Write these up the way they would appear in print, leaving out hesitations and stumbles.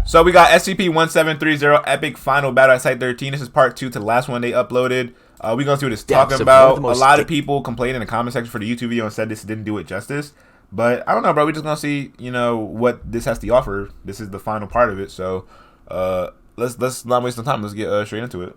So we got SCP-1730 Epic Final Battle at Site-13. This is part 2 to the last one they uploaded. We're going to see what it's talking about. A lot of people complained in the comment section for the YouTube video and said this didn't do it justice. But I don't know, bro. We're just going to see, you know, what this has to offer. This is the final part of it. So let's not waste some time. Let's get straight into it.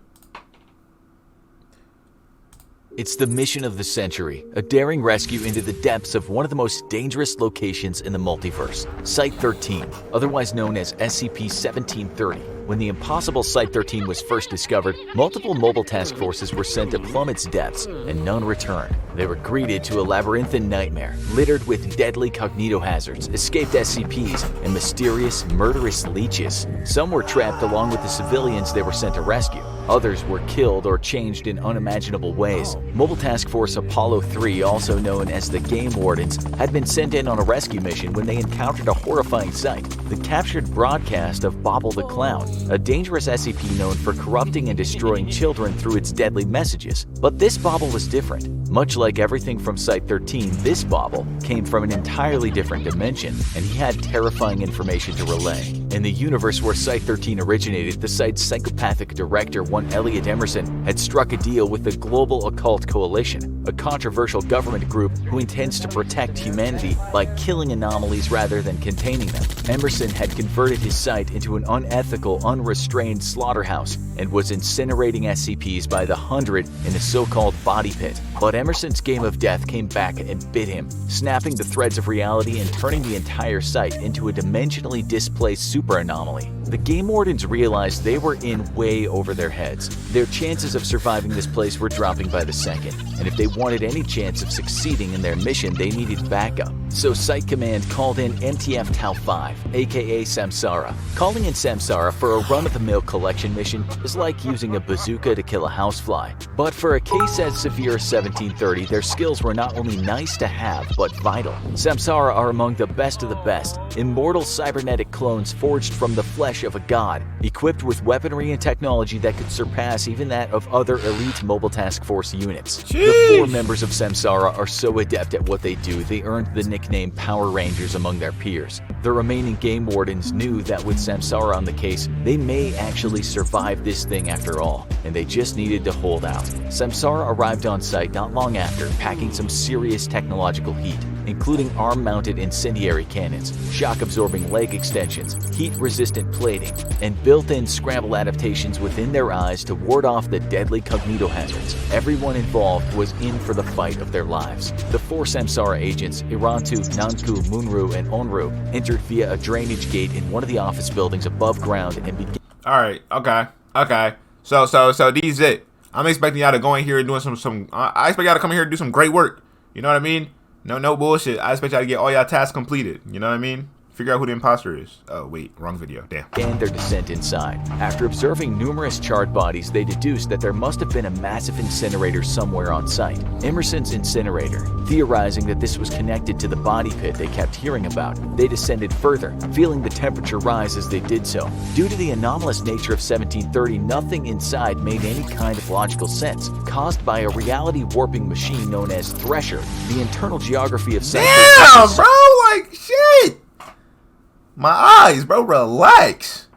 It's the mission of the century, a daring rescue into the depths of one of the most dangerous locations in the multiverse, Site-13, otherwise known as SCP-1730. When the impossible Site-13 was first discovered, multiple mobile task forces were sent to plumb its depths, and none returned. They were greeted to a labyrinthine nightmare, littered with deadly cognitohazards, escaped SCPs, and mysterious, murderous leeches. Some were trapped along with the civilians they were sent to rescue. Others were killed or changed in unimaginable ways. Mobile Task Force Apollo 3, also known as the Game Wardens, had been sent in on a rescue mission when they encountered a horrifying sight: the captured broadcast of Bobble the Clown, a dangerous SCP known for corrupting and destroying children through its deadly messages. But this Bobble was different. Much like everything from Site-13, this Bobble came from an entirely different dimension, and he had terrifying information to relay. In the universe where Site-13 originated, the site's psychopathic director, one Elliot Emerson, had struck a deal with the Global Occult Coalition, a controversial government group who intends to protect humanity by killing anomalies rather than containing them. Emerson had converted his site into an unethical, unrestrained slaughterhouse and was incinerating SCPs by the hundred in a so-called body pit. But Emerson's game of death came back and bit him, snapping the threads of reality and turning the entire site into a dimensionally displaced super anomaly. The Game Wardens realized they were in way over their heads. Their chances of surviving this place were dropping by the second, and if they wanted any chance of succeeding in their mission, they needed backup. So Site Command called in MTF Tau 5, aka SAMSARA. Calling in SAMSARA for a run-of-the-mill collection mission is like using a bazooka to kill a housefly. But for a case as severe as 1730, their skills were not only nice to have, but vital. SAMSARA are among the best of the best, immortal cybernetic clones forged from the flesh of a god, equipped with weaponry and technology that could surpass even that of other elite Mobile Task Force units. Jeez. The 4 members of SAMSARA are so adept at what they do, they earned the nickname Power Rangers among their peers. The remaining Game Wardens knew that with SAMSARA on the case, they may actually survive this thing after all, and they just needed to hold out. SAMSARA arrived on site not long after, packing some serious technological heat, including arm-mounted incendiary cannons, shock-absorbing leg extensions, heat-resistant plating, and built-in scramble adaptations within their eyes to ward off the deadly cognitohazards. Everyone involved was in for the fight of their lives. The 4 SAMSARA agents, Irantu, Nanku, Munru, and Onru, entered via a drainage gate in one of the office buildings above ground and began... Alright, okay. So these it. I'm expecting y'all to go in here and doing some I expect y'all to come in here and do some great work. You know what I mean? No bullshit. I expect y'all to get all y'all tasks completed. You know what I mean? Figure out who the imposter is. Oh, wait. Wrong video. Damn. And their descent inside. After observing numerous charred bodies, they deduced that there must have been a massive incinerator somewhere on site. Emerson's incinerator. Theorizing that this was connected to the body pit they kept hearing about, they descended further, feeling the temperature rise as they did so. Due to the anomalous nature of 1730, nothing inside made any kind of logical sense, caused by a reality-warping machine known as Thresher. The internal geography of Damn, bro! Like, shit! My eyes, bro, relax.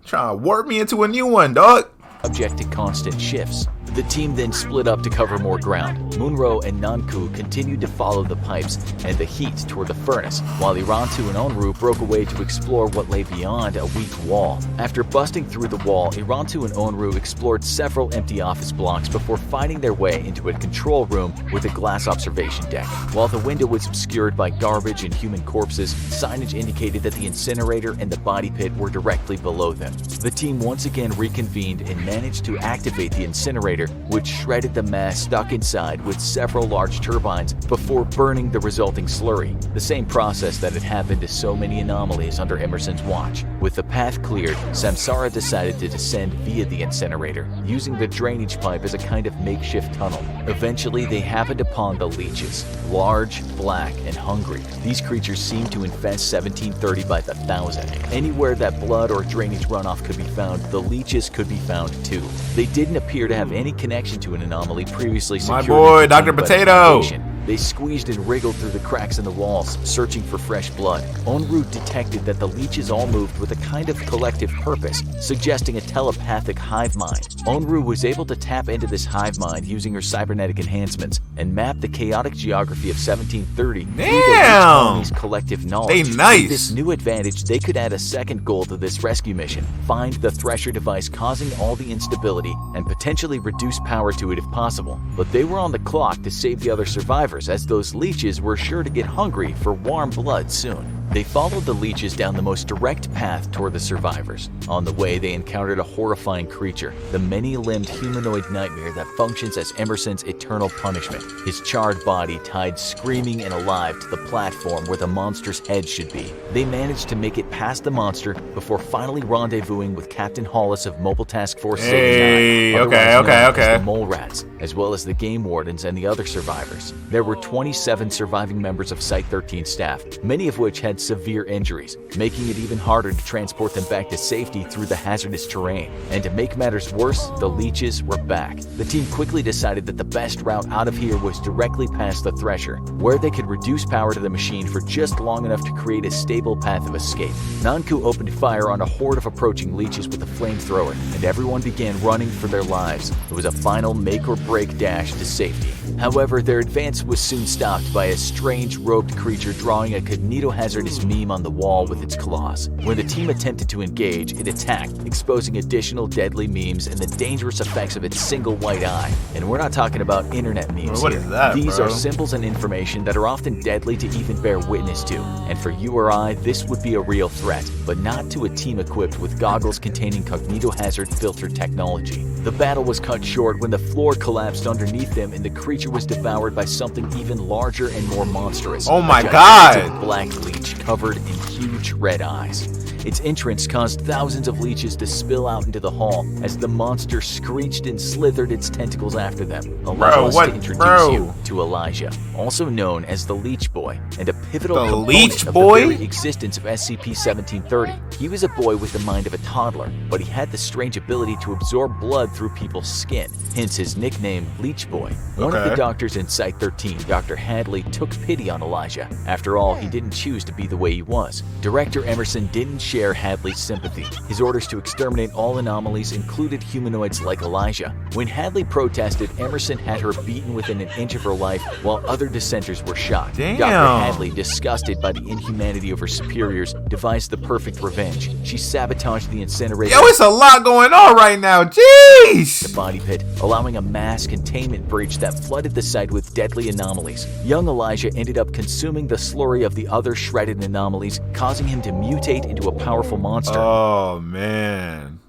Trying to warp me into a new one, dog. Subject to constant shifts. The team then split up to cover more ground. Munro and Nanku continued to follow the pipes and the heat toward the furnace, while Irantu and Onru broke away to explore what lay beyond a weak wall. After busting through the wall, Irantu and Onru explored several empty office blocks before finding their way into a control room with a glass observation deck. While the window was obscured by garbage and human corpses, signage indicated that the incinerator and the body pit were directly below them. The team once again reconvened and managed to activate the incinerator, which shredded the mass stuck inside with several large turbines before burning the resulting slurry, the same process that had happened to so many anomalies under Emerson's watch. With the path cleared, SAMSARA decided to descend via the incinerator, using the drainage pipe as a kind of makeshift tunnel. Eventually, they happened upon the leeches, large, black, and hungry. These creatures seemed to infest 1730 by the thousand. Anywhere that blood or drainage runoff could be found, the leeches could be found too. They didn't appear to have any connection to an anomaly previously secured. My boy, Dr. Potato! They squeezed and wriggled through the cracks in the walls, searching for fresh blood. Onru detected that the leeches all moved with a kind of collective purpose, suggesting a telepathic hive mind. Onru was able to tap into this hive mind using her cybernetic enhancements and map the chaotic geography of 1730 through the leech colony's collective knowledge. Nice. With this new advantage, they could add a second goal to this rescue mission: find the Thresher device causing all the instability and potentially reduce power to it if possible. But they were on the clock to save the other survivors, as those leeches were sure to get hungry for warm blood soon. They followed the leeches down the most direct path toward the survivors. On the way, they encountered a horrifying creature, the many-limbed humanoid nightmare that functions as Emerson's eternal punishment. His charred body tied screaming and alive to the platform where the monster's head should be. They managed to make it past the monster before finally rendezvousing with Captain Hollis of Mobile Task Force 79, okay. the Mole Rats, as well as the game wardens and the other survivors. There were 27 surviving members of Site-13 staff, many of which had severe injuries, making it even harder to transport them back to safety through the hazardous terrain. And to make matters worse, the leeches were back. The team quickly decided that the best route out of here was directly past the Thresher, where they could reduce power to the machine for just long enough to create a stable path of escape. Nanku opened fire on a horde of approaching leeches with a flamethrower, and everyone began running for their lives. It was a final make-or-break dash to safety. However, their advance was soon stopped by a strange robed creature drawing a cognitohazardous meme on the wall with its claws. When the team attempted to engage, it attacked, exposing additional deadly memes and the dangerous effects of its single white eye. And we're not talking about internet memes What here. is that, These bro? are symbols and information that are often deadly to even bear witness to. And for you or I, this would be a real threat, but not to a team equipped with goggles containing cognitohazard filter technology. The battle was cut short when the floor collapsed underneath them and the creature was devoured by something even larger and more monstrous. Oh my A God! gigantic black leech covered in huge red eyes. Its entrance caused thousands of leeches to spill out into the hall as the monster screeched and slithered its tentacles after them. Allow us to introduce you to Elijah, also known as the Leech Boy, and a pivotal component of the very existence of SCP-1730. He was a boy with the mind of a toddler, but he had the strange ability to absorb blood through people's skin, hence his nickname Leech Boy. One of the doctors in Site-13, Dr. Hadley, took pity on Elijah. After all, he didn't choose to be the way he was. Director Emerson didn't share Hadley's sympathy. His orders to exterminate all anomalies included humanoids like Elijah. When Hadley protested, Emerson had her beaten within an inch of her life while other dissenters were shot. Damn. Dr. Hadley, disgusted by the inhumanity of her superiors, devised the perfect revenge. She sabotaged the incinerator. Yo, it's a lot going on right now. Jeez! The body pit, allowing a mass containment breach that flooded the site with deadly anomalies. Young Elijah ended up consuming the slurry of the other shredded anomalies, causing him to mutate into a powerful monster. Oh man,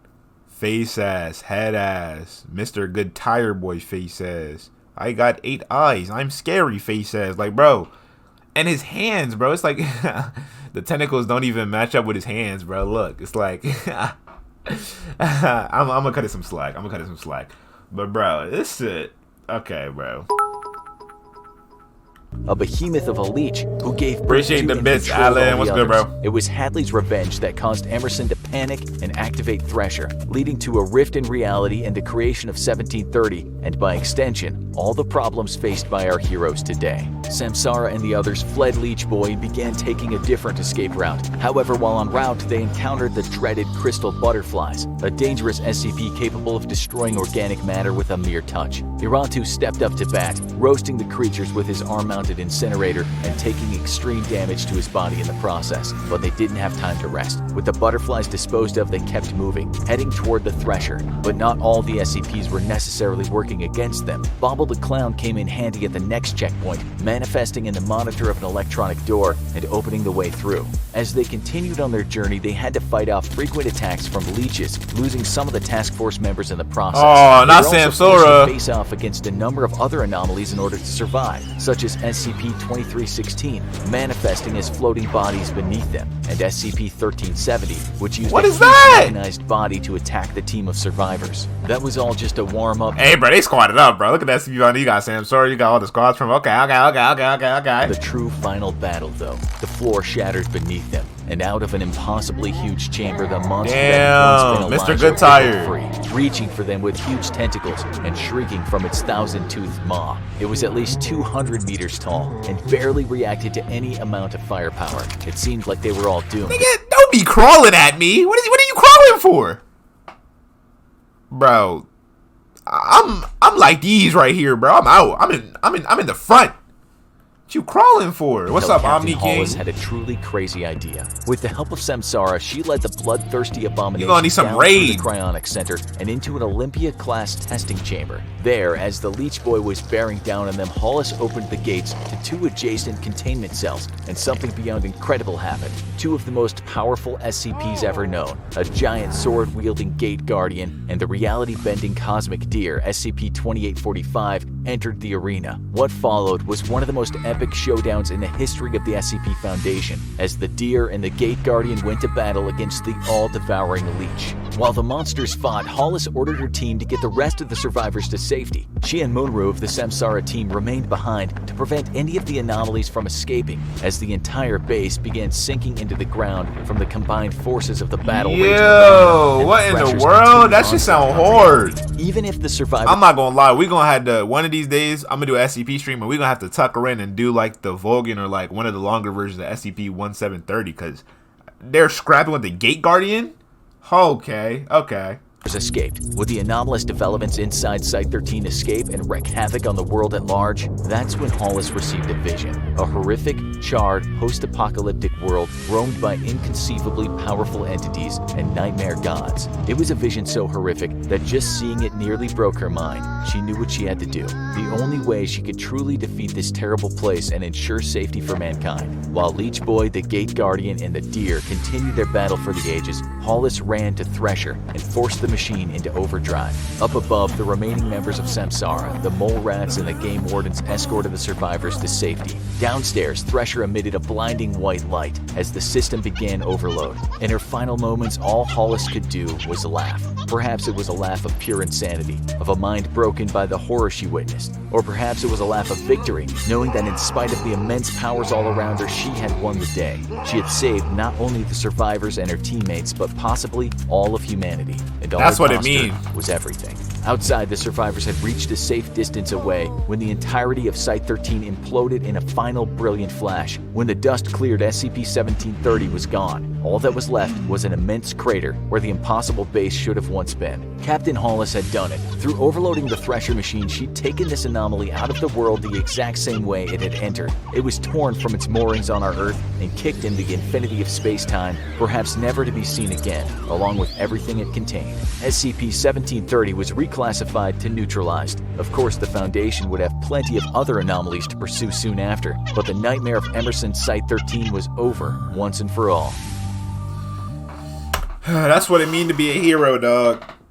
face ass, head ass, Mr. Good Tire Boy face ass. I got 8 eyes. I'm scary face ass. Like, bro, and his hands, bro. It's like the tentacles don't even match up with his hands, bro. Look, it's like I'm gonna cut it some slack. But bro, this shit. Okay, bro. A behemoth of a leech who gave birth Appreciate to the and bits, controlled all Alan. the What's good, others. bro? It was Hadley's revenge that caused Emerson to panic and activate Thresher, leading to a rift in reality and the creation of 1730, and by extension, all the problems faced by our heroes today. SAMSARA and the others fled Leech Boy and began taking a different escape route. However, while en route, they encountered the dreaded crystal butterflies, a dangerous SCP capable of destroying organic matter with a mere touch. Iratu stepped up to bat, roasting the creatures with his arm-mounted incinerator and taking extreme damage to his body in the process. But they didn't have time to rest. With the butterflies disposed of, they kept moving, heading toward the Thresher. But not all the SCPs were necessarily working against them. Bobble the Clown came in handy at the next checkpoint, manifesting in the monitor of an electronic door and opening the way through. As they continued on their journey, they had to fight off frequent attacks from leeches, losing some of the task force members in the process. Oh, not They were also forced SAMSARA. to face off against a number of other anomalies in order to survive, such as SCP-2316, manifesting as floating bodies beneath them, and SCP-1370, which used What a is huge that? mechanized body to attack the team of survivors. That was all just a warm-up. Hey, bro, they squatted up, bro. Look at that You got SAMSARA, you got all the squads from. Okay. The true final battle, though. The floor shattered beneath them, and out of an impossibly huge chamber, the monster Damn, that Mr. Good Tired, free, reaching for them with huge tentacles and shrieking from its 1,000-toothed maw. It was at least 200 meters tall and barely reacted to any amount of firepower. It seemed like they were all doomed. Nigga, don't be crawling at me. What are you crawling for, bro? I'm like these right here, bro. I'm out. I'm in the front. What you crawling for? What's up, Omni King? Hollis had a truly crazy idea. With the help of SAMSARA, she led the bloodthirsty abomination gonna need some down raid. through the cryonic center and into an Olympia-class testing chamber. There, as the Leech Boy was bearing down on them, Hollis opened the gates to 2 adjacent containment cells, and something beyond incredible happened. 2 of the most powerful SCPs ever known, a giant sword-wielding Gate Guardian and the reality-bending cosmic deer, SCP-2845, entered the arena. What followed was one of the most epic showdowns in the history of the SCP Foundation, as the deer and the Gate Guardian went to battle against the all-devouring Leech. While the monsters fought, Hollis ordered her team to get the rest of the survivors to safety. She and Munro of the SAMSARA team remained behind to prevent any of the anomalies from escaping, as the entire base began sinking into the ground from the combined forces of the battle. Yo, what in the world? That shit sound hard. Even if the survivors... I'm not gonna lie, we gonna have to, one of these days, I'm gonna do an SCP stream, and we gonna have to tuck her in and do like the Vulcan or like one of the longer versions of SCP-1730, because they're scrapping with the Gate Guardian? Okay. escaped. Would the anomalous developments inside Site-13 escape and wreak havoc on the world at large? That's when Hollis received a vision. A horrific, charred, post-apocalyptic world roamed by inconceivably powerful entities and nightmare gods. It was a vision so horrific that just seeing it nearly broke her mind. She knew what she had to do. The only way she could truly defeat this terrible place and ensure safety for mankind. While Leech Boy, the Gate Guardian, and the Deer continued their battle for the ages, Hollis ran to Thresher and forced the machine into overdrive. Up above, the remaining members of SAMSARA, the Mole Rats, and the Game Wardens escorted the survivors to safety. Downstairs, Thresher emitted a blinding white light as the system began overload. In her final moments, all Hollis could do was laugh. Perhaps it was a laugh of pure insanity, of a mind broken by the horror she witnessed. Or perhaps it was a laugh of victory, knowing that in spite of the immense powers all around her, she had won the day. She had saved not only the survivors and her teammates, but possibly all of humanity. And all that's what it means. means. Was everything. Outside, the survivors had reached a safe distance away when the entirety of Site-13 imploded in a final brilliant flash. When the dust cleared, SCP-1730 was gone. All that was left was an immense crater where the impossible base should have once been. Captain Hollis had done it. Through overloading the Thresher machine, she'd taken this anomaly out of the world the exact same way it had entered. It was torn from its moorings on our Earth and kicked in the infinity of space-time, perhaps never to be seen again, along with everything it contained. SCP-1730 was reclassified to neutralized. Of course, the Foundation would have plenty of other anomalies to pursue soon after, but the nightmare of Emerson's Site-13 was over once and for all. That's what it means to be a hero, dog.